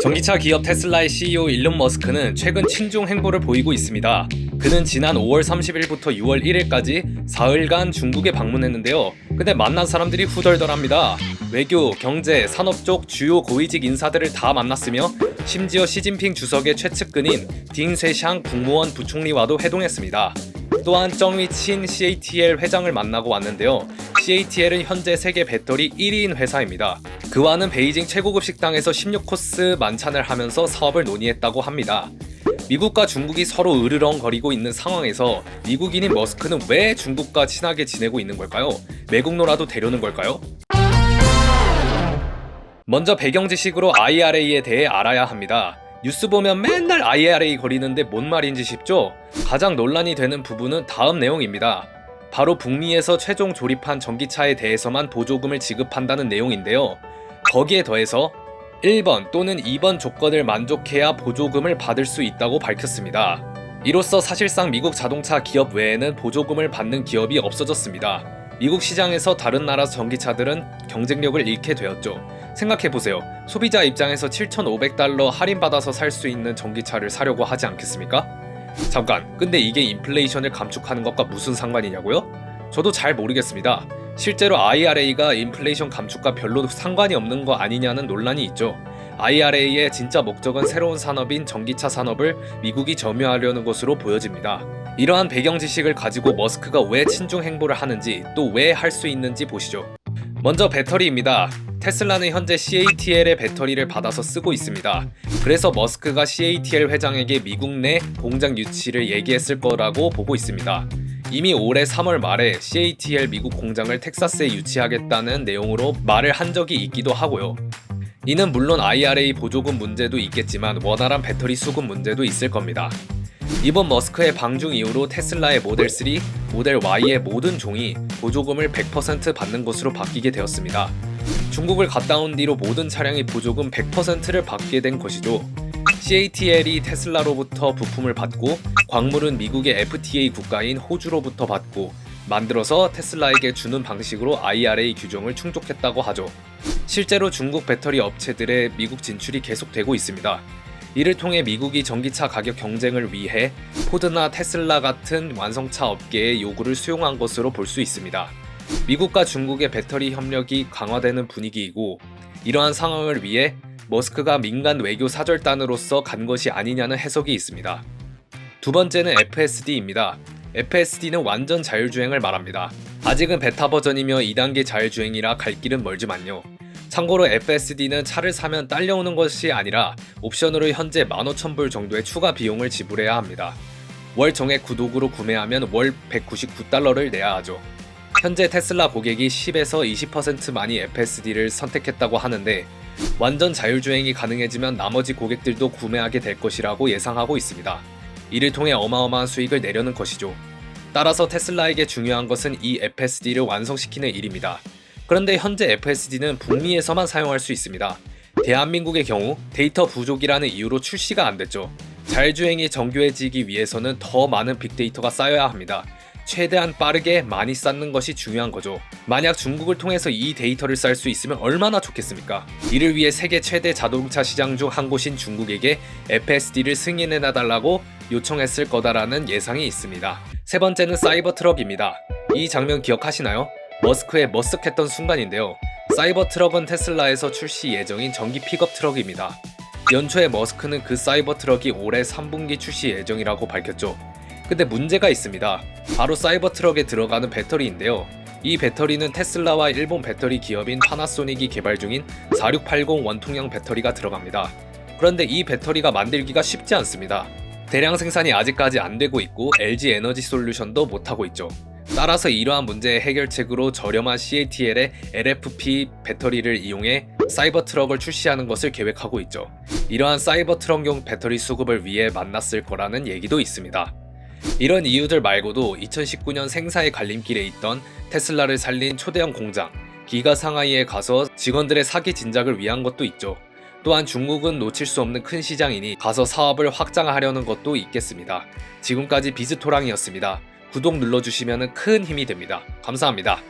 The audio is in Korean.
전기차 기업 테슬라의 CEO 일론 머스크는 최근 친중 행보를 보이고 있습니다. 그는 지난 5월 30일부터 6월 1일까지 사흘간 중국에 방문했는데요. 근데 만난 사람들이 후덜덜합니다. 외교, 경제, 산업 쪽 주요 고위직 인사들을 다 만났으며 심지어 시진핑 주석의 최측근인 딩 쇠샹 국무원 부총리와도 회동했습니다. 또한 정위친 CATL 회장을 만나고 왔는데요. CATL은 현재 세계 배터리 1위인 회사입니다. 그와는 베이징 최고급 식당에서 16코스 만찬을 하면서 사업을 논의했다고 합니다. 미국과 중국이 서로 으르렁거리고 있는 상황에서 미국인인 머스크는 왜 중국과 친하게 지내고 있는 걸까요? 매국노라도 되려는 걸까요? 먼저 배경 지식으로 IRA에 대해 알아야 합니다. 뉴스 보면 맨날 IRA 거리는데 뭔 말인지 싶죠? 가장 논란이 되는 부분은 다음 내용입니다. 바로 북미에서 최종 조립한 전기차에 대해서만 보조금을 지급한다는 내용인데요. 거기에 더해서 1번 또는 2번 조건을 만족해야 보조금을 받을 수 있다고 밝혔습니다. 이로써 사실상 미국 자동차 기업 외에는 보조금을 받는 기업이 없어졌습니다. 미국 시장에서 다른 나라 전기차들은 경쟁력을 잃게 되었죠. 생각해보세요. 소비자 입장에서 $7,500 할인받아서 살 수 있는 전기차를 사려고 하지 않겠습니까? 잠깐, 근데 이게 인플레이션을 감축하는 것과 무슨 상관이냐고요? 저도 잘 모르겠습니다. 실제로 IRA가 인플레이션 감축과 별로 상관이 없는 거 아니냐는 논란이 있죠. IRA의 진짜 목적은 새로운 산업인 전기차 산업을 미국이 점유하려는 것으로 보여집니다. 이러한 배경 지식을 가지고 머스크가 왜 친중 행보를 하는지 또 왜 할 수 있는지 보시죠. 먼저 배터리입니다. 테슬라는 현재 CATL의 배터리를 받아서 쓰고 있습니다. 그래서 머스크가 CATL 회장에게 미국 내 공장 유치를 얘기했을 거라고 보고 있습니다. 이미 올해 3월 말에 CATL 미국 공장을 텍사스에 유치하겠다는 내용으로 말을 한 적이 있기도 하고요. 이는 물론 IRA 보조금 문제도 있겠지만 원활한 배터리 수급 문제도 있을 겁니다. 이번 머스크의 방중 이후로 테슬라의 모델 3, 모델 Y의 모든 종이 보조금을 100% 받는 것으로 바뀌게 되었습니다. 중국을 갔다 온 뒤로 모든 차량이 보조금 100%를 받게 된 것이죠. CATL이 테슬라로부터 부품을 받고 광물은 미국의 FTA 국가인 호주로부터 받고 만들어서 테슬라에게 주는 방식으로 IRA 규정을 충족했다고 하죠. 실제로 중국 배터리 업체들의 미국 진출이 계속되고 있습니다. 이를 통해 미국이 전기차 가격 경쟁을 위해 포드나 테슬라 같은 완성차 업계의 요구를 수용한 것으로 볼 수 있습니다. 미국과 중국의 배터리 협력이 강화되는 분위기이고 이러한 상황을 위해 머스크가 민간 외교 사절단으로서 간 것이 아니냐는 해석이 있습니다. 두 번째는 FSD입니다. FSD는 완전 자율주행을 말합니다. 아직은 베타 버전이며 2단계 자율주행이라 갈 길은 멀지만요. 참고로 FSD는 차를 사면 딸려오는 것이 아니라 옵션으로 현재 15,000불 정도의 추가 비용을 지불해야 합니다. 월 정액 구독으로 구매하면 월 $199를 내야 하죠. 현재 테슬라 고객이 10에서 20% 많이 FSD를 선택했다고 하는데 완전 자율주행이 가능해지면 나머지 고객들도 구매하게 될 것이라고 예상하고 있습니다. 이를 통해 어마어마한 수익을 내려는 것이죠. 따라서 테슬라에게 중요한 것은 이 FSD를 완성시키는 일입니다. 그런데 현재 FSD는 북미에서만 사용할 수 있습니다. 대한민국의 경우 데이터 부족이라는 이유로 출시가 안 됐죠. 자율주행이 정교해지기 위해서는 더 많은 빅데이터가 쌓여야 합니다. 최대한 빠르게 많이 쌓는 것이 중요한 거죠. 만약 중국을 통해서 이 데이터를 쌓을 수 있으면 얼마나 좋겠습니까? 이를 위해 세계 최대 자동차 시장 중 한 곳인 중국에게 FSD를 승인해달라고 요청했을 거다라는 예상이 있습니다. 세 번째는 사이버 트럭입니다. 이 장면 기억하시나요? 머스크의 머쓱했던 순간인데요. 사이버 트럭은 테슬라에서 출시 예정인 전기 픽업 트럭입니다. 연초에 머스크는 그 사이버 트럭이 올해 3분기 출시 예정이라고 밝혔죠. 근데 문제가 있습니다. 바로 사이버 트럭에 들어가는 배터리인데요. 이 배터리는 테슬라와 일본 배터리 기업인 파나소닉이 개발 중인 4680 원통형 배터리가 들어갑니다. 그런데 이 배터리가 만들기가 쉽지 않습니다. 대량 생산이 아직까지 안 되고 있고 LG 에너지 솔루션도 못하고 있죠. 따라서 이러한 문제의 해결책으로 저렴한 CATL의 LFP 배터리를 이용해 사이버 트럭을 출시하는 것을 계획하고 있죠. 이러한 사이버 트럭용 배터리 수급을 위해 만났을 거라는 얘기도 있습니다. 이런 이유들 말고도 2019년 생사의 갈림길에 있던 테슬라를 살린 초대형 공장 기가 상하이에 가서 직원들의 사기 진작을 위한 것도 있죠. 또한 중국은 놓칠 수 없는 큰 시장이니 가서 사업을 확장하려는 것도 있겠습니다. 지금까지 비즈토랑이었습니다. 구독 눌러주시면 큰 힘이 됩니다. 감사합니다.